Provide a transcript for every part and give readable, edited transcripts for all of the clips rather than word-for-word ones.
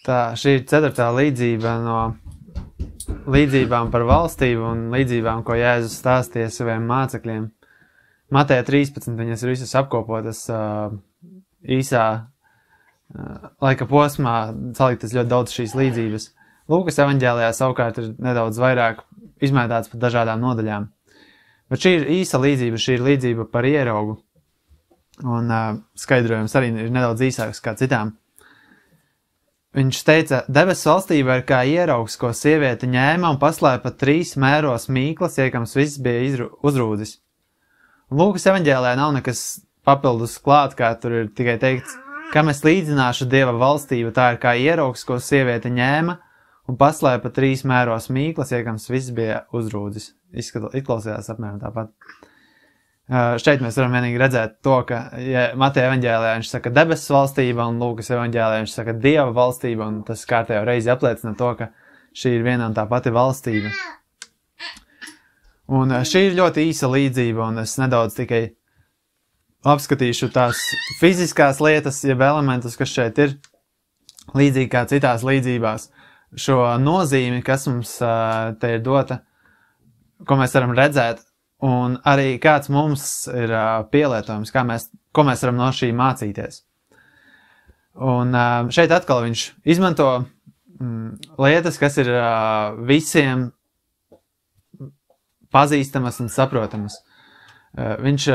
Šī ir 4. līdzība no līdzībām par valstību un līdzībām, ko Jēzus stāstīja saviem mācekļiem. Mateja 13, viņas ir visas apkopotas īsā laika posmā, saliktas ļoti daudz šīs līdzības. Lūkas evaņģēlijā savukārt ir nedaudz vairāk izmētāts par dažādām nodaļām. Bet šī ir īsa līdzība, šī ir līdzība par ieraugu. Un skaidrojums arī ir nedaudz īsāks kā citām. Viņš teica, debesu valstība ir kā ieraugs, ko sieviete ņēma un paslēpa 3 mēros mīklas, iekams viss bija uzrūdzis. Lūkas evaņģēlijā nav nekas papildus klāt, kā tur ir tikai teikts, kam es līdzināšu Dieva valstību, tā ir kā ieraugs, ko sieviete ņēma un paslēpa 3 mēros mīklas, iekams viss bija uzrūdzis. Izklausījās apmēram tāpat. Šeit mēs varam vienīgi redzēt to, ka Mateja evaņģēlijā viņš saka debesu valstība un Lūkas evaņģēlijā viņš saka Dieva valstība, un tas kārtējo reizi apliecina to, ka šī ir viena un tā pati valstība. Un šī ir ļoti īsa līdzība, un es nedaudz tikai apskatīšu tās fiziskās lietas, jeb elementus, kas šeit ir līdzīgi kā citās līdzībās. Šo nozīmi, kas mums te ir dota, ko mēs varam redzēt, un arī kāds mums ir pielietojums, ko mēs varam no šī mācīties. Un šeit atkal viņš izmanto lietas, kas ir visiem pazīstamas un saprotamas. Viņš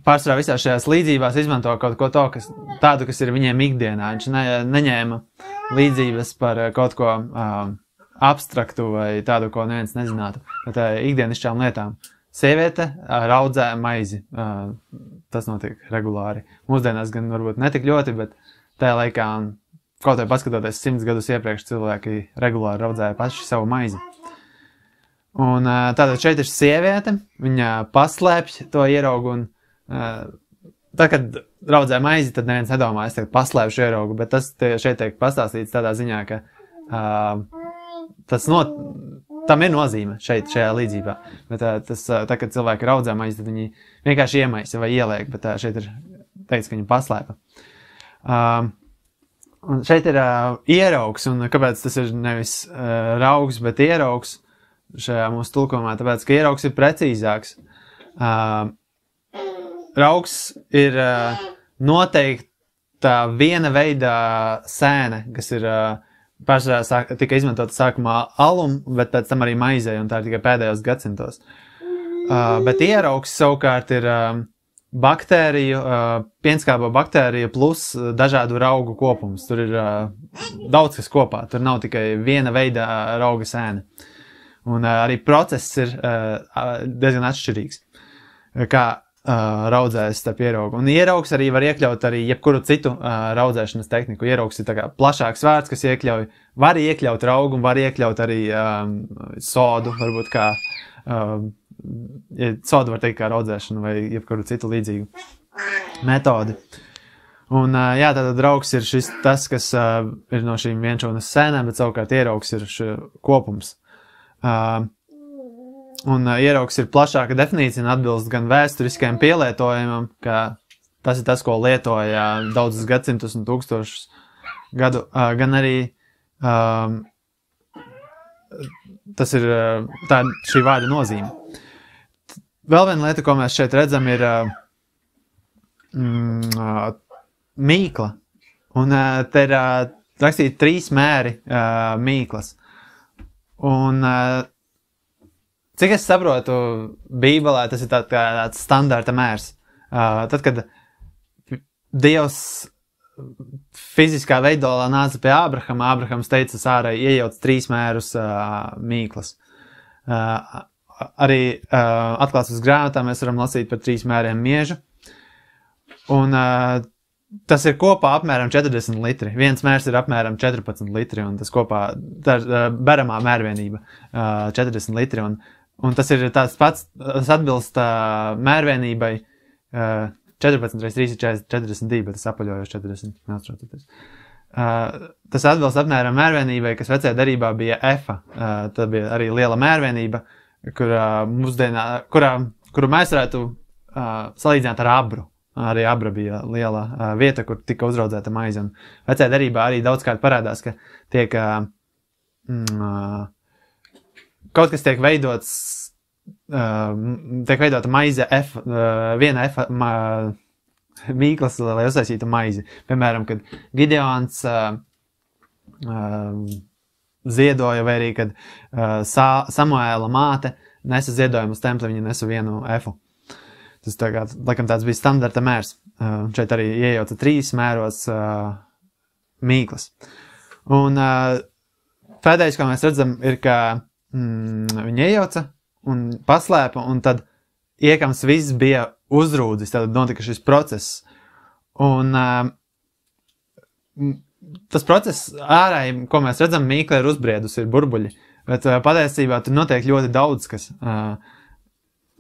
pārsvarā visās šajās līdzībās izmanto kaut ko tādu, kas ir viņiem ikdienā. Viņš neņēma līdzības par kaut ko abstraktu vai tādu, ko neviens nezinātu, bet ikdienišķām lietām. Sieviete raudzē maizi. Tas notiek regulāri. Mūsdienās gan varbūt netik ļoti, bet tajā laikā, kaut vai paskatoties 100 gadus iepriekš, cilvēki regulāri raudzēja paši savu maizi. Un tātad šeit ir sieviete, viņa paslēpj to ieraugu, un tad, kad raudzē maizi, tad neviens nedomā, es tagad paslēpšu ieraugu, bet tas šeit tiek pastāstīts tādā ziņā, ka tam ir nozīme šajā līdzībā. Bet tā, kad cilvēki raudzē maizi, tad viņi vienkārši iemaisa vai ieliek, bet šeit ir teikts, ka viņi paslēpa. Un šeit ir ieraugs, un kāpēc tas ir nevis raugs, bet ieraugs šajā mūsu tulkumā, tāpēc, ka ieraugs ir precīzāks. Raugs ir noteikta viena veida sēne, kas ir pārsvarā tika izmantota sākumā alum, bet pēc tam arī maizei, un tā ir tikai pēdējos gadsimtos. Bet ieraugs savukārt ir baktēriju, pienskābo baktēriju plus dažādu raugu kopums. Tur ir daudz kas kopā, tur nav tikai viena veida rauga sēne. Un arī process ir diezgan atšķirīgs, kā raudzēs starp ieraugu. Un ieraugs arī var iekļaut arī jebkuru citu raudzēšanas tehniku. Ieraugs ir tā kā plašāks vārds, kas var iekļaut raugu un var iekļaut arī sodu, varbūt kā sodu var teikt kā raudzēšanu vai jebkuru citu līdzīgu metodi. Un jā, tātad raugs ir tas, kas ir no šīm vienšūnas sēnēm, bet savukārt ieraugs ir kopums. Un ieraugs ir plašāka definīcija un atbilst gan vēsturiskajam pielietojumam, ka tas ir tas, ko lietoja daudzus gadsimtus un tūkstošus gadu, gan arī tas ir šī vārda nozīme. Vēl viena lieta, ko mēs šeit redzam, ir mīkla. Un te ir rakstīti 3 mēri mīklas. Un cik es saprotu, Bībelē tas ir tāds standarta mērs. Tad, kad Dievs fiziskā veidolā nāca pie Ābrahama, Ābrahams teica Sārai iejauc 3 mērus mīklas. Arī atklāsmes grāmatā mēs varam lasīt par 3 mēriem miežu. Un tas ir kopā apmēram 40 litri. Viens mērs ir apmēram 14 litri, un tas kopā, tā ir beramā mērvienība 40 litri. Un tas ir tāds pats, tas atbilst mērvienībai 14 reiz 3 ir 42, bet es apaļoju 40. Tas atbilst apmēram mērvienībai, kas vecajā derībā bija efa. Tā bija arī liela mērvienība, kuru mēs varētu salīdzināt ar abru. arī Abra bija liela vieta, kur tika uzraudzēta maize. Un vecajā derībā arī daudzkārt parādās, ka tiek kaut kas tiek veidots, tiek veidota maize viena mīklas, lai uztaisītu maizi. Piemēram, kad Gideons ziedoja, vai arī, kad Samuēla māte nesa ziedojumu uz templi, viņa nesa vienu efu. Tas laikam tāds bija standarta mērs. Šeit arī iejauca 3 mēros mīklas. Un pēdējais, ko mēs redzam, ir, ka viņi iejauca un paslēpa, un tad iekams viss bija uzrūdzis, tad notika šis process. Un tas process ārēji, ko mēs redzam, mīkla ir uzbriedus, ir burbuļi, bet patiesībā tur notiek ļoti daudz, kas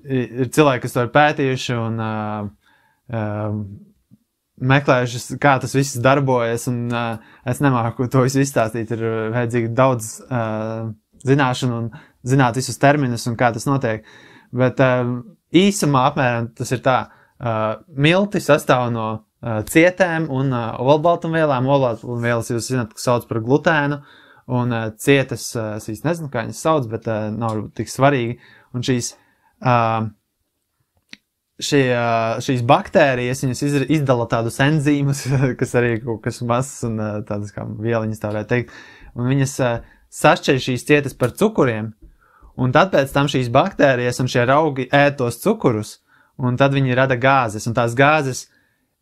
ir cilvēki, kas to ir pētījuši un meklējuši, kā tas viss darbojas, un es nemāku to visu izstāstīt, ir vajadzīgi daudz zināšanu un zināt visus terminus un kā tas notiek. Bet īsumā apmēram tas ir tā, milti sastāv no cietēm un olbaltumvielām. Olbaltumvielas jūs zināt, ka sauc par glutēnu, un cietas, es īsti nezinu, kā viņas sauc, bet nav tik svarīgi. Un šīs baktērijas, viņas izdala tādus enzīmus, kas arī kaut kas mazs un tādas kā vieliņas, tā varētu teikt. Un viņas sašķeļ šīs cietas par cukuriem, un tad pēc tam šīs baktērijas un šie raugi ēd tos cukurus, un tad viņi rada gāzes, un tās gāzes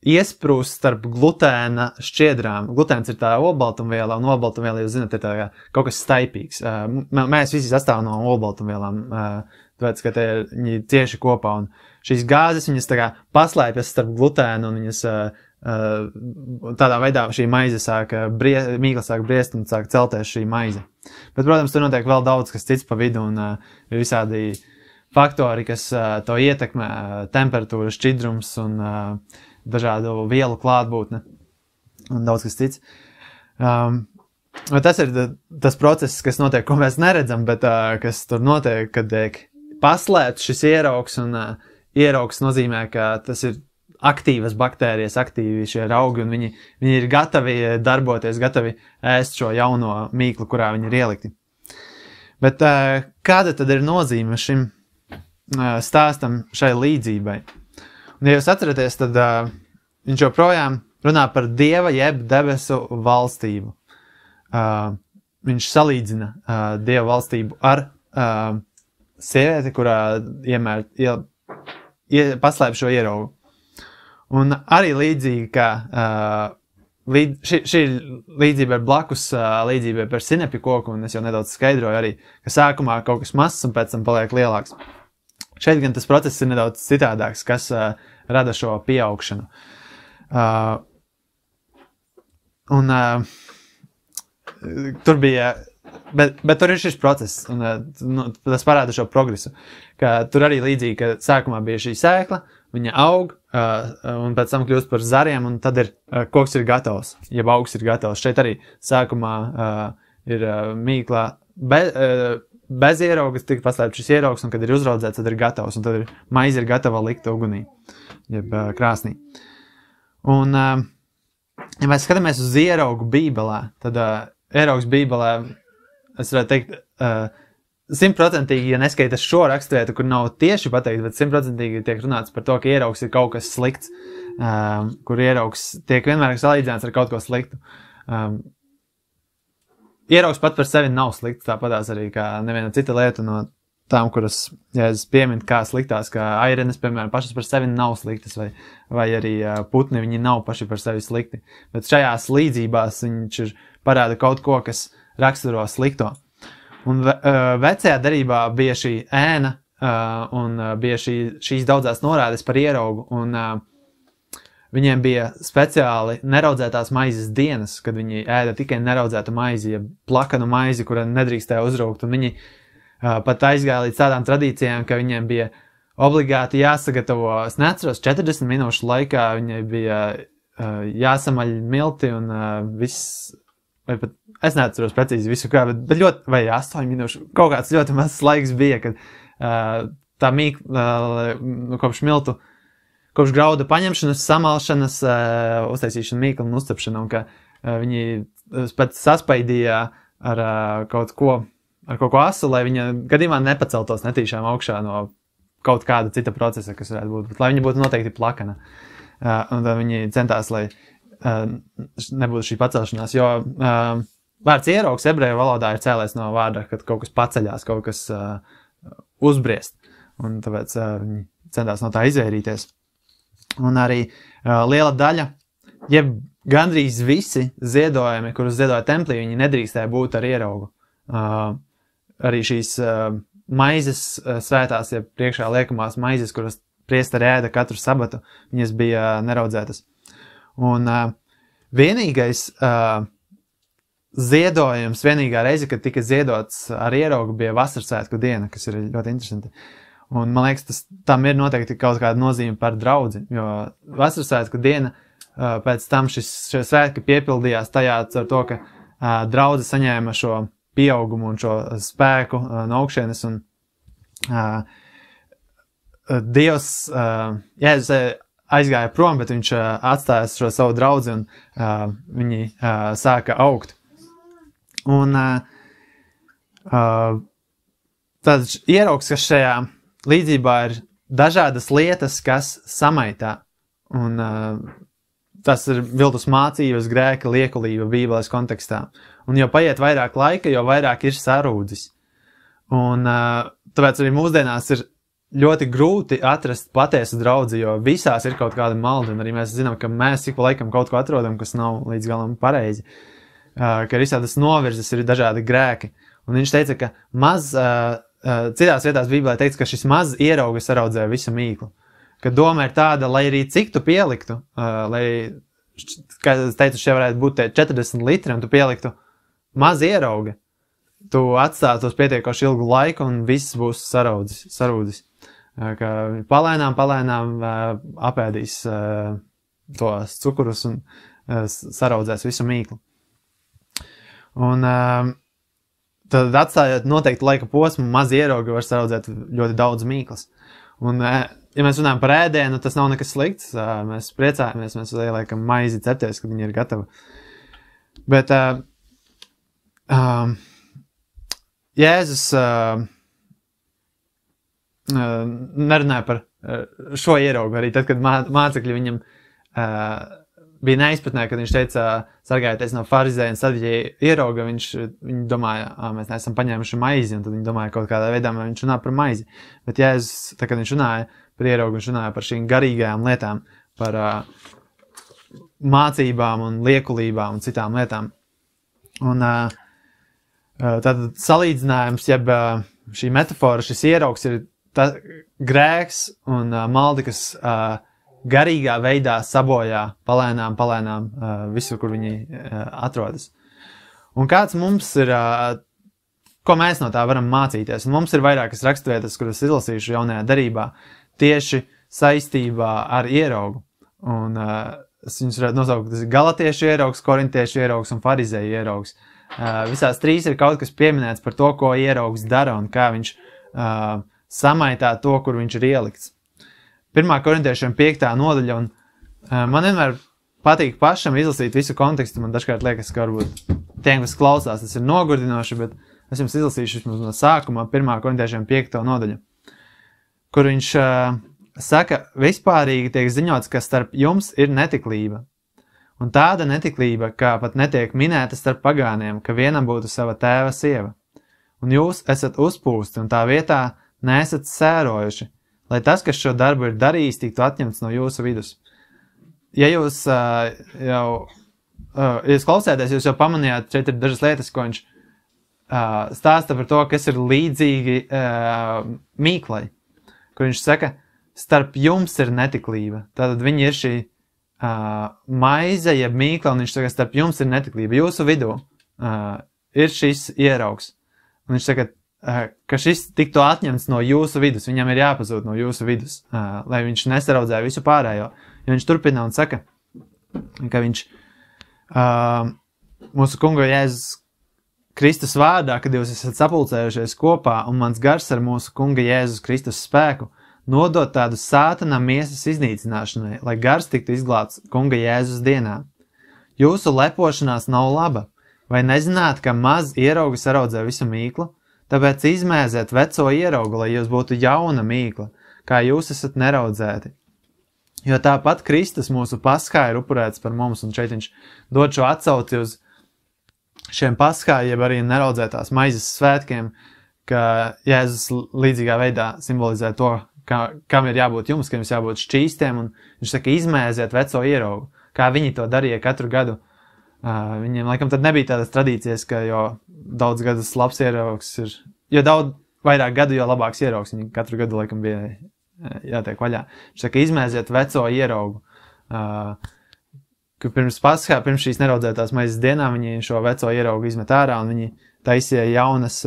iesprūst starp glutēna šķiedrām. Glutēns ir tā olbaltumviela, un olbaltumviela, jūs zināt, ir tā kaut kas staipīgs. Mēs visi sastāv no olbaltumvielām, tāpēc, ka viņi cieši kopā, un šīs gāzes, viņas tā kā paslēpjas starp glutēnu, un viņas tādā veidā šī maize mīkla sāk briest un sāk celties šī maize. Bet, protams, tur notiek vēl daudz, kas cits pa vidu, un ir visādi faktori, kas to ietekmē, temperatūra, šķidrums un dažādu vielu klātbūtne un daudz kas cits. Tas ir tas process, kas notiek, ko mēs neredzam, bet kas tur notiek, kad tiek paslēpts šis ieraugs, un ieraugs nozīmē, ka tas ir aktīvas baktērijas, aktīvi šie raugi, un viņi ir gatavi darboties, gatavi ēst šo jauno mīklu, kurā viņi ir ielikti. Bet kāda tad ir nozīme šim stāstam, šai līdzībai? Un, ja jūs atceraties, tad viņš joprojām runā par Dieva jeb debesu valstību. Viņš salīdzina Dieva valstību ar sievieti, kurā paslēp šo ieraugu. Un arī līdzīgi, ka šī līdzība ir blakus līdzībai par sinepju koku, un es jau nedaudz skaidroju arī, ka sākumā kaut kas mazs un pēc tam paliek lielāks. Šeit gan tas process ir nedaudz citādāks, kas rada šo pieaugšanu. Tur bija, bet tur ir šis process, un tas parāda šo progresu, ka tur arī līdzīgi, ka sākumā bija šī sēkla, viņa aug, un pēc tam kļūst par zariem, un tad koks ir gatavs, jeb augs ir gatavs. Šeit arī sākumā ir mīklā bez ieraugas, tika paslēpts šis ieraugs, un kad ir uzraudzēts, tad ir gatavs, un tad maize ir gatava likt ugunī, jeb krāsnī. Un, ja mēs skatāmies uz ieraugu bībelē, tad ieraugs bībelē, es varētu teikt, 100%, ja neskaitas šo raksturvietu, kur nav tieši pateikt, bet 100% tiek runāts par to, ka ieraugs ir kaut kas slikts, kur ieraugs tiek vienmēr salīdzināts ar kaut ko sliktu. Ieraugs pat par sevi nav slikts, tāpatās arī kā neviena cita lieta no tām, kuras, ja es pieminu kā sliktās, kā airenes, piemēram, pašas par sevi nav sliktas, vai arī putni, viņi nav paši par sevi slikti. Bet šajās līdzībās viņš parāda kaut ko, kas raksturo slikto. Un vecajā derībā bija šī ēna, un bija šīs daudzās norādes par ieraugu, un viņiem bija speciāli neraudzētās maizes dienas, kad viņi ēda tikai neraudzētu maizi, ja plakanu maizi, kura nedrīkstēja uzraugt, un viņi pat aizgāja līdz tādām tradīcijām, ka viņiem bija obligāti jāsagatavo, es neatceros, 40 minūšu laikā viņai bija jāsamaļ milti un viss, vai pat es neatceros precīzi visu kā, bet ļoti, vai 8 minūšu, kaut kāds ļoti mazs laiks bija, kad tā mīkla, kopš miltu kopš graudu paņemšanas, samalšanas, uztaisīšana mīklu un uzcepšana, un ka viņi pēc saspaidīja ar kaut ko asu, lai viņa gadījumā nepaceltos netīšām augšā no kaut kāda cita procesa, kas varētu būt, bet lai viņa būtu noteikti plakana. Un tad viņi centās, lai nebūtu šī pacelšanās, jo vārds ieraugs ebreju valodā ir cēlēs no vārda, kad kaut kas paceļās, kaut kas uzbriest, un tāpēc viņi centās no tā izvairīties. Un arī liela daļa, jeb gandrīz visi ziedojumi, kurus ziedoja templī, viņi nedrīkstēja būt ar ieraugu. Arī šīs maizes svētās, jeb priekšā liekamās maizes, kuras priesteri ēda katru sabatu, viņas bija neraudzētas. Un vienīgais ziedojums, vienīgā reize, kad tika ziedots ar ieraugu, bija vasarsvētku diena, kas ir ļoti interesanti. Un man liekas, tam ir noteikti kaut kāda nozīme par draudzi, jo vasarsvētku diena, pēc tam šie svētki piepildījās tajā ar to, ka draudze saņēma šo pieaugumu un šo spēku no augšienes, un Dievs, Jēzus aizgāja prom, bet viņš atstāja šo savu draudzi, un viņi sāka augt. Un tāds ieraugs, kas šajā līdzībā ir dažādas lietas, kas samaitā. Un tas ir viltus mācības, grēka, liekulība Bībeles kontekstā. Un jo paiet vairāk laika, jo vairāk ir sarūdzis. Un tāpēc arī mūsdienās ir ļoti grūti atrast patiesu draudzi, jo visās ir kaut kāda malda, un arī mēs zinām, ka mēs ik pa laikam kaut ko atrodam, kas nav līdz galam pareizi. Ka ir visādas novirzes, ir dažādi grēki. Un viņš teica, ka citās vietās Bībelē teikts, ka šis maz ierauga saraudzē visu mīklu. Ka doma ir tāda, lai arī cik tu pieliktu, lai, kā es teicu, šie varētu būt 40 litri, un tu pieliktu maz ierauga, tu atstātos pietiekoši ilgu laiku, un viss būs sarūdzis. Ka palēnām apēdīs tos cukurus un saraudzēs visu mīklu. Un tad atstājot noteikti laika posmu, maz ieraugi var saraudzēt ļoti daudz mīklas. Un, ja mēs runājam par ēdienu, tas nav nekas slikts. Mēs priecājamies, mēs liekam maizi cepties, kad viņi ir gatavi. Bet Jēzus nerunāja par šo ieraugu arī tad, kad mācekļi viņam bija neizpratnē, kad viņš teica, sargājieties no farizēja un sadviļēja ierauga, viņi domāja, mēs neesam paņēmuši maizi, un tad viņi domāja kaut kādā veidā, viņš runā par maizi. Bet Jēzus, tā, kad viņš runāja par ieraugu, viņš runāja par šīm garīgajām lietām, par mācībām un liekulībām un citām lietām. Un tad salīdzinājums, jeb šī metafora, šis ieraugs ir grēks un maldi, kas garīgā veidā sabojā palēnām visur, kur viņi atrodas. Un kāds mums ir, ko mēs no tā varam mācīties? Un mums ir vairākas raksturvietas, kuras izlasīšu jaunajā darībā, tieši saistībā ar ieraugu. Un es viņus varētu nosaukt, tas ir galatiešu ieraugs, korintiešu ieraugs un farizēju ieraugs. Visās trīs ir kaut kas pieminēts par to, ko ieraugs dara un kā viņš samaitā to, kur viņš ir ielikts. 1. korintiešiem 5. nodaļa, un man vienmēr patīk pašam izlasīt visu kontekstu, man dažkārt liekas, ka varbūt tiem, kas klausās, tas ir nogurdinoši, bet es jums izlasīšu vismaz no sākumā 1. korintiešiem 5. nodaļa, kur viņš saka, vispārīgi tiek ziņots, ka starp jums ir netiklība, un tāda netiklība, kā pat netiek minēta starp pagāniem, ka vienam būtu sava tēva sieva, un jūs esat uzpūsti, un tā vietā neesat sērojuši, lai tas, kas šo darbu ir darījis, tiktu atņemts no jūsu vidus. Ja jūs jūs klausēties, jūs jau pamanījāt, šeit ir dažas lietas, ko viņš stāsta par to, kas ir līdzīgi mīklai, kur viņš saka, starp jums ir netiklība. Tātad viņi ir šī maize, jeb mīkla, un viņš saka, starp jums ir netiklība. Jūsu vidū ir šis ieraugs. Un viņš saka, ka šis tiktu atņemts no jūsu vidus, viņam ir jāpazūd no jūsu vidus, lai viņš nesaraudzē visu pārējo. Jo viņš turpina un saka, ka viņš mūsu kunga Jēzus Kristus vārdā, kad jūs esat sapulcējušies kopā, un mans gars ar mūsu kunga Jēzus Kristus spēku, nodot tādu sātana miesas iznīcināšanai, lai gars tiktu izglābts kunga Jēzus dienā. Jūsu lepošanās nav laba, vai nezināt, ka maz ierauga saraudzē visu mīklu? Tāpēc izmēziet veco ieraugu, lai jūs būtu jauna mīkla, kā jūs esat neraudzēti. Jo tāpat Kristus mūsu paskā ir upurēts par mums, un šeit viņš dod šo atsauci uz šiem paskā, jeb arī neraudzētās maizes svētkiem, ka Jēzus līdzīgā veidā simbolizē to, kam ir jābūt jums, ka jums jābūt šķīstiem, un viņš saka, izmēziet veco ieraugu, kā viņi to darīja katru gadu. Viņiem, laikam, tad nebija tādas tradīcijas, ka jo daudz gadus labs ieraugs ir, jo daudz vairāk gadu, jo labāks ieraugs, viņi katru gadu, laikam, bija jātiek vaļā. Viņš saka, izmēziet veco ieraugu. Pirms paskā, pirms šīs neraudzētās maizes dienā, viņi šo veco ieraugu izmet ārā, un viņi taisīja jaunas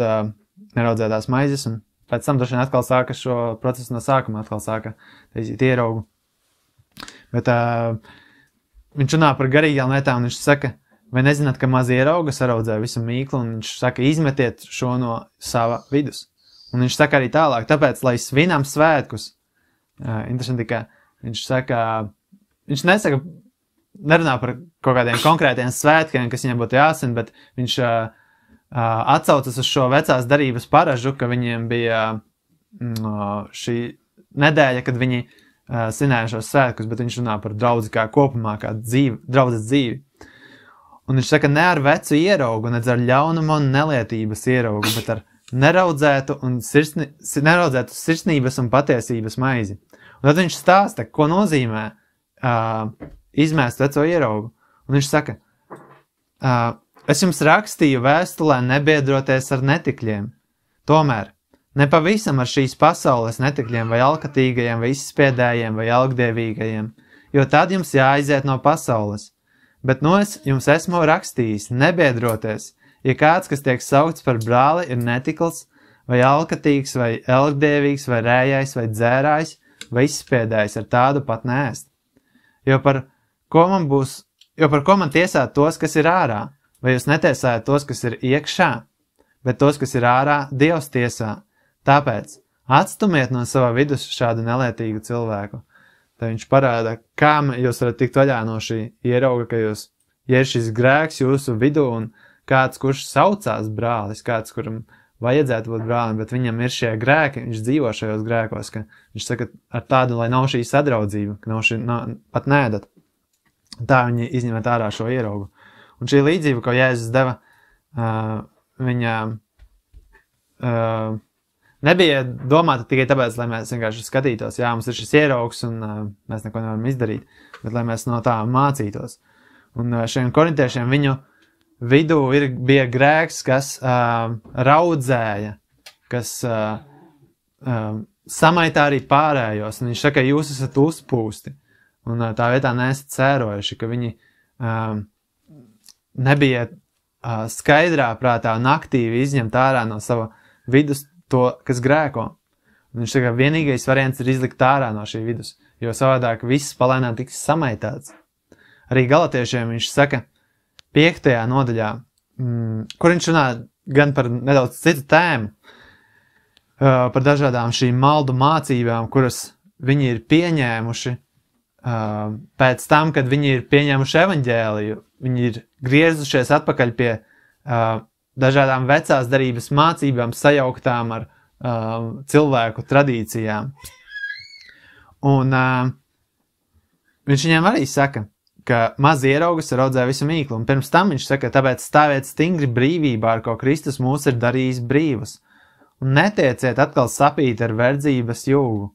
neraudzētās maizes, un pēc tam droši vien atkal sāka šo procesu no sākuma, atkal sāka taisīt ieraugu. Bet viņš runā par garīgām lietām, un viņš saka, vai nezināt, ka maz ierauga saraudzē visu mīklu, un viņš saka, izmetiet šo no sava vidus. Un viņš saka arī tālāk, tāpēc, lai svinām svētkus, interesanti, ka viņš saka, viņš nesaka, nerunā par kaut kādiem konkrētiem svētkiem, kas viņiem būtu jāsvin, bet viņš atsaucas uz šo vecās darības paražu, ka viņiem bija šī nedēļa, kad viņi svinēja šos svētkus, bet viņš runā par draudzi kā kopumā, kā draudzes dzīvi. Un viņš saka, ne ar vecu ieraugu, nedz ar ļaunumu un nelietības ieraugu, bet ar neraudzētu sirsnības un patiesības maizi. Un tad viņš stāsta, ko nozīmē izmēst veco ieraugu. Un viņš saka, es jums rakstīju vēstulē nebiedroties ar netikļiem. Tomēr, ne pavisam ar šīs pasaules netikļiem vai alkatīgajiem vai izspiedējiem vai algdievīgajiem, jo tad jums jāaiziet no pasaules. Bet es jums esmu rakstījis, nebiedroties, ja kāds, kas tiek saukts par brāli, ir netikls, vai alkatīgs, vai elgdievīgs, vai rējais, vai dzērājs, vai izspiedējs, ar tādu pat neēst. Jo par ko man tiesāt tos, kas ir ārā? Vai jūs netiesājat tos, kas ir iekšā? Bet tos, kas ir ārā, Dievs tiesā. Tāpēc atstumiet no sava vidus šādu nelietīgu cilvēku. Tad viņš parāda, kā jūs varat tikt vaļā no šī ierauga, ka jūs, ja ir šis grēks jūsu vidū un kāds, kurš saucās brālis, kāds, kuram vajadzētu būt brālim, bet viņam ir šie grēki, viņš dzīvo šajos grēkos, ka viņš saka ar tādu, lai nav šī sadraudzība, ka pat nēdat. Tā viņi izņemat ārā šo ieraugu. Un šī līdzība, ko Jēzus deva, viņa nebija domāta tikai tāpēc, lai mēs vienkārši skatītos, jā, mums ir šis ieraugs un mēs neko nevaram izdarīt, bet lai mēs no tā mācītos. Un šiem korintiešiem viņu vidū bija grēks, kas raudzēja, kas samaitā arī pārējos, un viņš saka, jūs esat uzpūsti, un tā vietā neesat cērojuši, ka viņi nebija skaidrā prātā un aktīvi izņemt ārā no sava vidus to, kas grēko. Un viņš saka, vienīgais variants ir izlikt ārā no šī vidus, jo savādāk viss palēnām tiks samaitāts. Arī galatiešiem viņš saka, 5. nodaļā, kur viņš runā gan par nedaudz citu tēmu, par dažādām šīm maldu mācībām, kuras viņi ir pieņēmuši pēc tam, kad viņi ir pieņēmuši evaņģēliju. Viņi ir griezušies atpakaļ pie dažādām vecās darības mācībām, sajauktām ar cilvēku tradīcijām. Un viņš viņiem arī saka, ka maz ieraugas raudzē visu mīklu, un pirms tam viņš saka, tāpēc stāviet stingri brīvībā, ar ko Kristus mūs ir darījis brīvus, un netieciet atkal sapīt ar verdzības jūgu.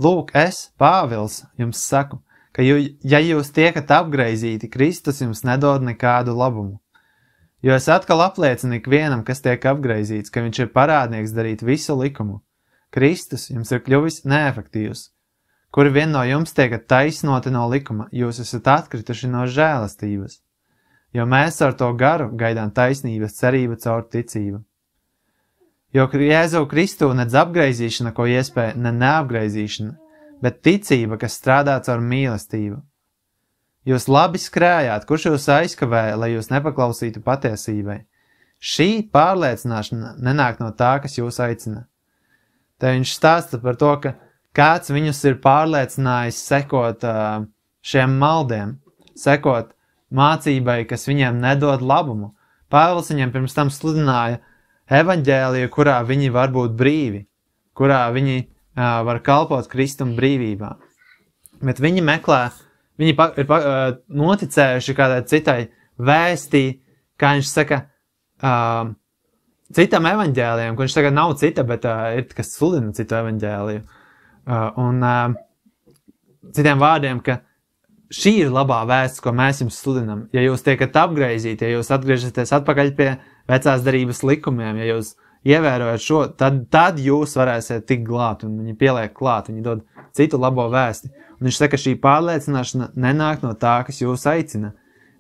Lūk, es, Pāvils, jums saku, ka ja jūs tiekat apgreizīti, Kristus jums nedod nekādu labumu. Jo es atkal apliecinu ikvienam, kas tiek apgreizīts, ka viņš ir parādnieks darīt visu likumu. Kristus jums ir kļuvis neefektīvs. Kuri vien no jums tiekat taisnoti no likuma, jūs esat atkrituši no žēlastības. Jo mēs ar to garu gaidām taisnības cerību caur ticību. Jo Jēzu Kristu nedz apgreizīšana, ko iespēja, ne neapgreizīšana, bet ticība, kas strādā caur mīlestību. Jūs labi skrējāt, kurš jūs aizkavēja, lai jūs nepaklausītu patiesībai. Šī pārliecināšana nenāk no tā, kas jūs aicina. Te viņš stāsta par to, ka kāds viņus ir pārliecinājis sekot šiem maldiem, sekot mācībai, kas viņiem nedod labumu. Pāvils viņiem pirms tam sludināja evaņģēliju, kurā viņi var būt brīvi, kurā viņi var kalpot Kristum brīvībā. Bet viņi meklē, viņi ir noticējuši kādai citai vēstī, kā viņš saka, citam evaņģēlijam, ko viņš saka, nav cita, bet ir, kas sludina citu evaņģēliju. Citiem vārdiem, ka šī ir labā vēsts, ko mēs jums sludinam. Ja jūs tiekat apgraizīti, ja jūs atgriežaties atpakaļ pie vecās darības likumiem, ja jūs ievērojat šo, tad jūs varēsiet tikt glāt, un viņi pieliek klāt, viņi dod citu labo vēsti. Un viņš saka, ka šī pārliecināšana nenāk no tā, kas jūs aicina.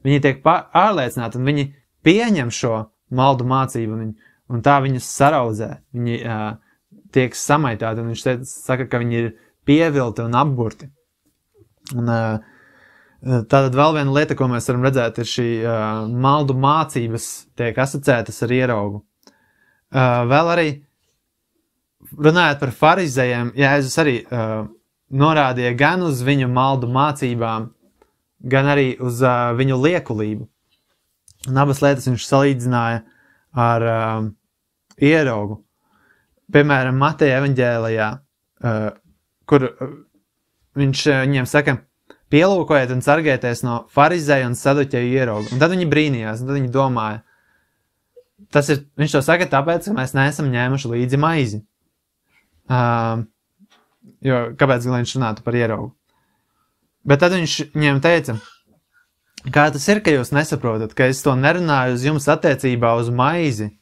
Viņi tiek pārliecināti, un viņi pieņem šo maldu mācību, un tā viņus saraudzē. Viņi tiek samaitāti, un viņš saka, ka viņi ir pievilti un apburti. Un tātad vēl viena lieta, ko mēs varam redzēt, ir šī maldu mācības tiek asociētas ar ieraugu. Vēl arī runājot par farizējiem, Jēzus arī norādīja gan uz viņu maldu mācībām, gan arī uz viņu liekulību. Un abas lietas viņš salīdzināja ar ieraugu. Piemēram, Mateja evaņģēlijā, kur viņš viņiem saka, pielūkojiet un sargieties no farizēju un saduķeju ieraugu. Un tad viņi brīnījās, un tad viņi domāja. Viņš to saka tāpēc, ka mēs neesam ņēmuši līdzi maizi. Jo kāpēc gan viņš runātu par ieraugu? Bet tad viņš viņiem teica, kā tas ir, ka jūs nesaprotat, ka es to nerunāju uz jums attiecībā uz maizi,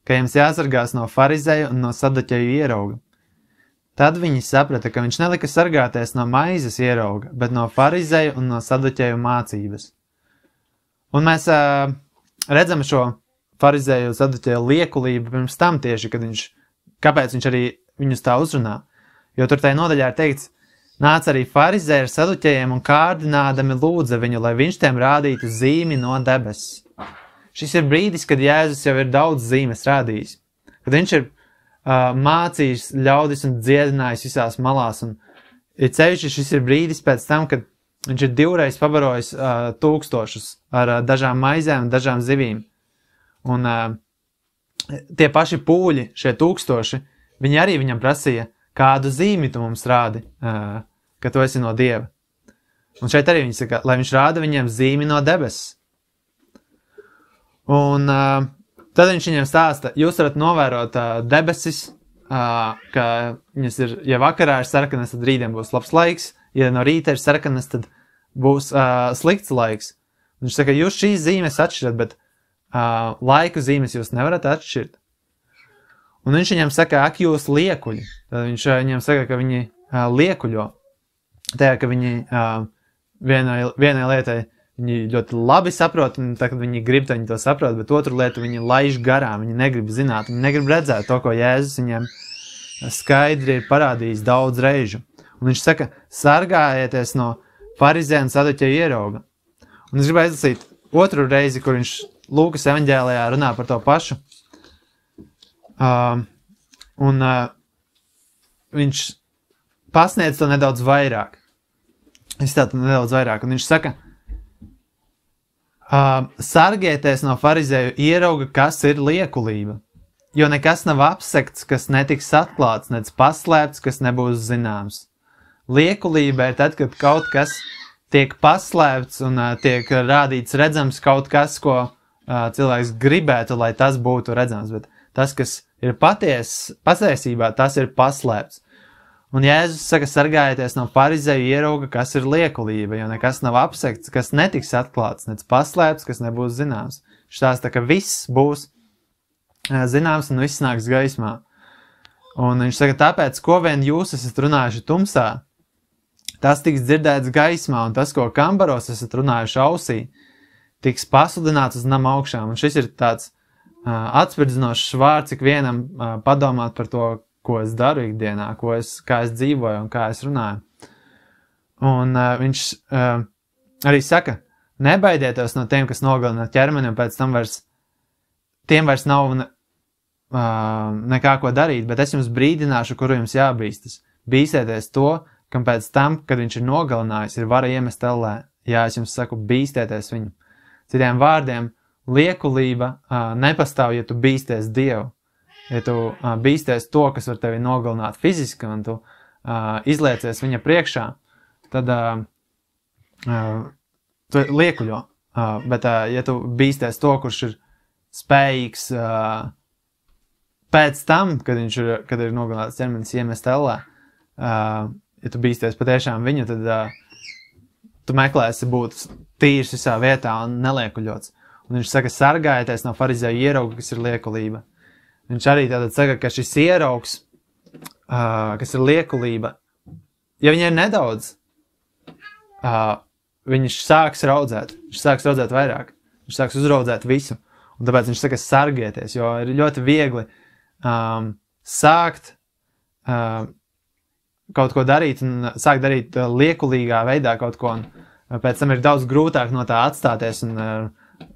ka jums jāsargās no farizēju un no saduķeju ierauga. Tad viņi saprata, ka viņš nelika sargāties no maizes ierauga, bet no farizēju un no saduķeju mācības. Un mēs redzam šo farizēju un saduķeju liekulību pirms tam tieši, kāpēc viņš arī viņus tā uzrunā. Jo tur tajā nodaļā ir teikts, nāca arī farizēji ar saduķejiem un kārdinādami lūdza viņu, lai viņš tiem rādītu zīmi no debesis. Šis ir brīdis, kad Jēzus jau ir daudz zīmes rādījis. Kad viņš ir mācījis ļaudis un dziedinājis visās malās. Un ir ceļši, šis ir brīdis pēc tam, kad viņš ir 2 reizes pabarojis tūkstošus ar dažām maizēm un dažām zivīm. Un tie paši pūļi, šie 1000, viņi arī viņam prasīja, kādu zīmi tu mums rādi, ka tu esi no Dieva. Un šeit arī viņi saka, lai viņš rāda viņiem zīmi no debesis. Un tad viņš viņiem stāsta, jūs varat novērot debesis, ka viņas ir, ja vakarā ir sarkanas, tad rītdien būs labs laiks, ja no rīta ir sarkanas, tad būs slikts laiks. Un viņš saka, jūs šīs zīmes atšķirat, bet laiku zīmes jūs nevarat atšķirt. Un viņš viņiem saka, ak jūs liekuļi. Tad viņš viņiem saka, ka viņi liekuļo. Tajā, ka viņi vienai lietai viņi ļoti labi saprot, un tā, kad viņi grib, tad viņi to saprot, bet otru lietu viņi laiž garām, viņi negrib zināt, viņi negrib redzēt to, ko Jēzus viņiem skaidri ir parādījis daudz reižu. Un viņš saka, sargājieties no farizēju un saduķeju ierauga. Un es gribēju izlasīt otru reizi, kur viņš Lūkas evaņģēlijā runā par to pašu. Viņš pasniedz to nedaudz vairāk. Un viņš saka, sargieties no farizēju ierauga, kas ir liekulība, jo nekas nav apsekts, kas netiks atklāts, nec paslēpts, kas nebūs zināms. Liekulība ir tad, kad kaut kas tiek paslēpts un tiek rādīts redzams kaut kas, ko cilvēks gribētu, lai tas būtu redzams, bet tas, kas ir patiesībā, tas ir paslēpts. Un Jēzus saka, sargājieties no farizēju ierauga, kas ir liekulība, jo nekas nav apsekts, kas netiks atklāts, nec paslēpts, kas nebūs zināms. Štāsta, ka viss būs zināms un viss nāks gaismā. Un viņš saka, tāpēc, ko vien jūs esat runājuši tumsā, tas tiks dzirdēts gaismā, un tas, ko kambaros esat runājuši ausī, tiks pasludināts uz nama augšām. Un šis ir tāds atspirdzinošs vārds ikvienam padomāt par to, ko es daru ikdienā, kā es dzīvoju un kā es runāju. Un viņš arī saka, nebaidieties no tiem, kas nogalina ķermeni, un pēc tam tiem vairs nav nekā ko darīt, bet es jums brīdināšu, kuru jums jābīstas. bīstēties to, kam pēc tam, kad viņš ir nogalinājis, ir vara iemest ellē. Jā, es jums saku, bīstēties viņu. Citiem vārdiem, liekulība nepastāv, ja tu bīsties Dievu. Ja tu bīsties to, kas var tevi nogalināt fiziski, un tu izliecies viņa priekšā, tad tu liekuļo. Bet ja tu bīsties to, kurš ir spējīgs pēc tam, kad ir nogalināts ķermenis iemest ellē, ja tu bīsties patiešām viņu, tad tu meklēsi būt tīrs visā vietā un neliekuļots. Un viņš saka, sargājieties no farizēju ierauga, kas ir liekulība. Viņš arī tātad saka, ka šis ieraugs, kas ir liekulība, ja viņa ir nedaudz, viņš sāks raudzēt. Viņš sāks raudzēt vairāk. Viņš sāks uzraudzēt visu. Un tāpēc viņš saka, sargieties, jo ir ļoti viegli sākt kaut ko darīt un sākt darīt liekulīgā veidā kaut ko, un pēc tam ir daudz grūtāk no tā atstāties un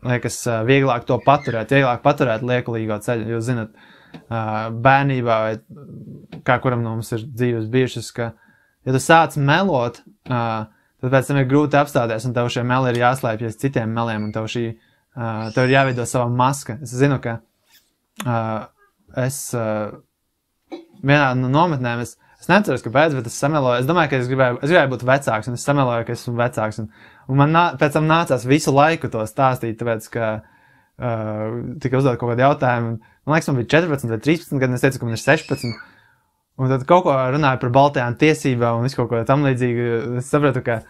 liekas vieglāk to paturēt, liekulīgo ceļu. Jūs zinat, bērnībā vai kā kuram no mums ir dzīves bijušas, ka ja tu sāc melot, tad pēc tam ir grūti apstāties un tev šie meli ir jāslēpjas citiem meliem un tev ir jāveido sava maska. Es zinu, ka es vienā no nometnēm, es neceros, kāpēc, bet es sameloju. Es domāju, ka es gribēju būt vecāks, un es sameloju, ka esmu vecāks. Un man pēc tam nācās visu laiku to stāstīt, tāpēc, ka tika uzdot kaut kādu jautājumu. Man liekas, man bija 14 vai 13 gadi, un es teicu, ka man ir 16. Un tad kaut ko runāju par baltajām tiesībām un visu kaut ko tam līdzīgi. Es sapratu, ka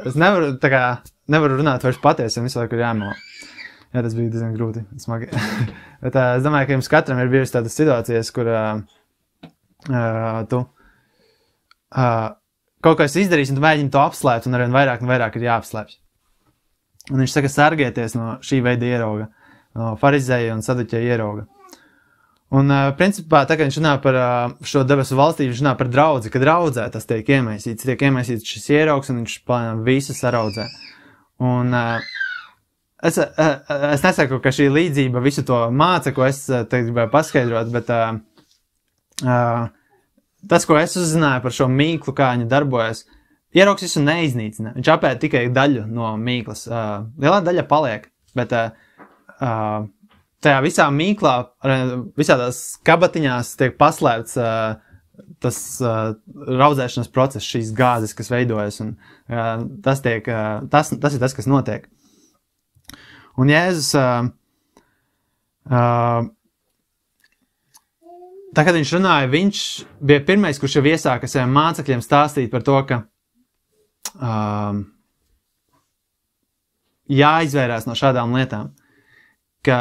es nevaru runāt vairs patiesi, un visu laiku ir jāmelo. Jā, tas bija diezgan grūti, smagi. Bet es domāju, ka jums katram ir bijusi tādas situācijas, kur tu kaut ko esi izdarījis un tu mēģini to apslēpt un arvien vairāk ir jāapslēpj. Un viņš saka, sargieties no šī veida ierauga, no farizēja un saduķēja ierauga. Un principā, tā kā viņš runā par šo debesu valstību, viņš runā par draudzi, kad draudzē tas tiek iemaisīts šis ieraugs un viņš plānām visu saraudzē. Un es nesaku, ka šī līdzība visu to māca, ko es te gribēju paskaidrot, bet tas, ko es uzzināju par šo mīklu, kā viņa darbojas, ieraugs visu neiznīcina. Viņš apēd tikai daļu no mīklas. Lielā daļa paliek, bet tajā visā mīklā, visādās kabatiņās tiek paslēpts tas raudzēšanas process, šīs gāzes, kas veidojas, un tas ir tas, kas notiek. Un Jēzus tā, kad viņš runāja, viņš bija pirmais, kurš jau iesāka saviem mācekļiem stāstīt par to, ka jāizvairās no šādām lietām. Ka,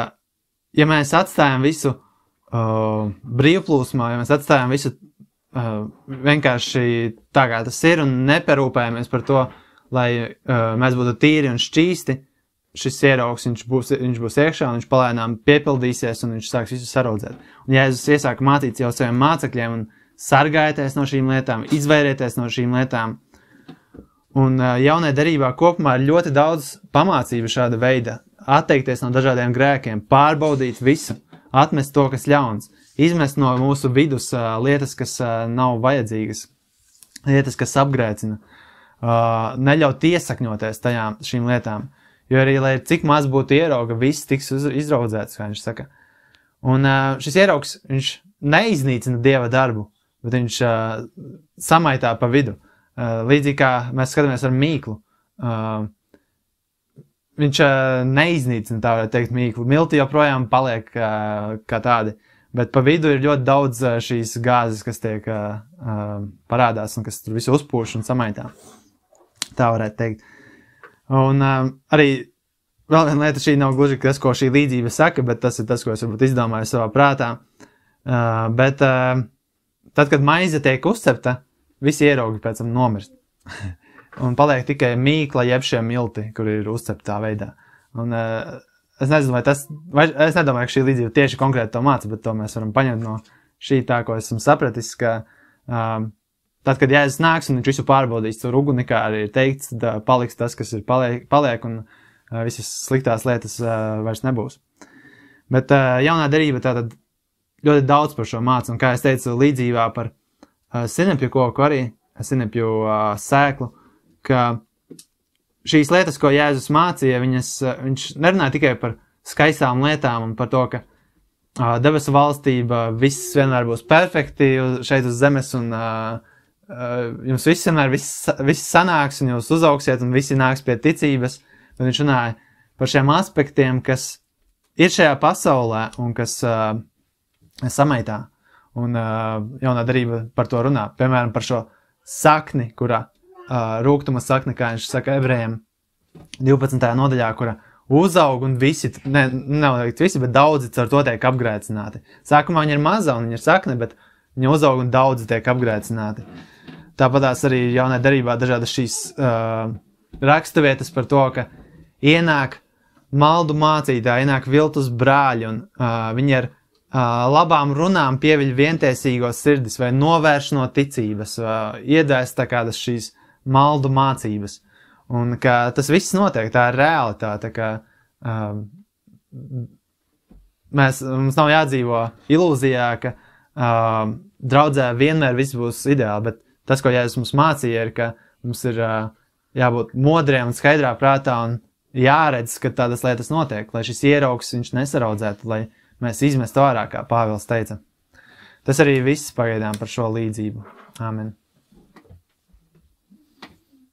ja mēs atstājam visu brīvplūsmā, ja mēs atstājam visu vienkārši tā, kā tas ir, un neparūpējamies par to, lai mēs būtu tīri un šķīsti, šis ieraugs, viņš būs iekšā, un viņš palēnām piepildīsies, un viņš sāks visu saraudzēt. Un Jēzus iesāka mācīt jau saviem mācekļiem, un sargājieties no šīm lietām, izvairieties no šīm lietām. Un jaunajā derībā kopumā ir ļoti daudz pamācību šāda veida, atteikties no dažādiem grēkiem, pārbaudīt visu, atmest to, kas ļauns, izmest no mūsu vidus lietas, kas nav vajadzīgas, lietas, kas apgrēcina, neļaut iesakņoties šīm lietām. Jo arī, lai cik maz būtu ierauga, viss tiks izraudzēts, kā viņš saka. Un šis ieraugs, viņš neiznīcina Dieva darbu, bet viņš samaitā pa vidu. Līdzīgi kā mēs skatāmies ar mīklu. Viņš neiznīcina, tā varētu teikt, mīklu. Milti joprojām paliek kā tādi, bet pa vidu ir ļoti daudz šīs gāzes, kas tiek parādās un kas tur visu uzpūš un samaitā. Tā varētu teikt. Un arī vēl viena lieta, šī nav gluži tas, ko šī līdzība saka, bet tas ir tas, ko es varbūt izdomāju savā prātā. Bet tad, kad maize tiek uzcepta, visi ieraugi pēc tam nomirst. Un paliek tikai mīkla jeb šie milti, kur ir uzceptā veidā. Un es nezinu, es nedomāju, ka šī līdzība tieši konkrēti to māca, bet to mēs varam paņemt no šī tā, ko esam sapratis, ka tad, kad Jēzus nāks un viņš visu pārbaudīs tur uguni, kā arī ir teikts, tad paliks tas, kas ir paliek un visas sliktās lietas vairs nebūs. Bet jaunā derība tātad ļoti daudz par šo māca, un kā es teicu līdzībā par sinepju koku arī, sinepju sēklu, ka šīs lietas, ko Jēzus mācīja, viņš nerunāja tikai par skaistām lietām un par to, ka debesu valstība, viss vienmēr būs perfekti šeit uz zemes un jums viss vienmēr viss sanāks un jūs uzaugsiet un visi nāks pie ticības, bet viņš runāja par šiem aspektiem, kas ir šajā pasaulē un kas samaitā. Un jaunā darība par to runā. Piemēram, par šo sakni, kurā rūgtuma sakni, kā viņš saka ebrejiem 12. nodaļā, kura uzaug un visi, nav visi, bet daudzi ar to tiek apgrēcināti. Sākumā viņa ir maza un viņa ir sakne, bet viņa uzaug un daudzi tiek apgrēcināti. Tāpatās arī jaunā darībā dažādas šīs raksturvietas par to, ka ienāk maldu mācītāji, ienāk viltus brāļi un viņi ar labām runām pieviļ vientiesīgos sirdis vai novērš no ticības, iedēst tā kādas šīs maldu mācības. Un ka tas viss notiek, tā ir realitāte, ka mums nav jādzīvo ilūzijā, ka draudzē vienmēr viss būs ideāli, bet tas, ko Jēzus mums mācīja, ir, ka mums ir jābūt modriem un skaidrā prātā un jāredz, ka tādas lietas notiek, lai šis ieraugs viņš nesaraudzētu, lai mēs izmestu ārā, kā Pāvils teica. Tas arī viss pagaidām par šo līdzību. Āmen.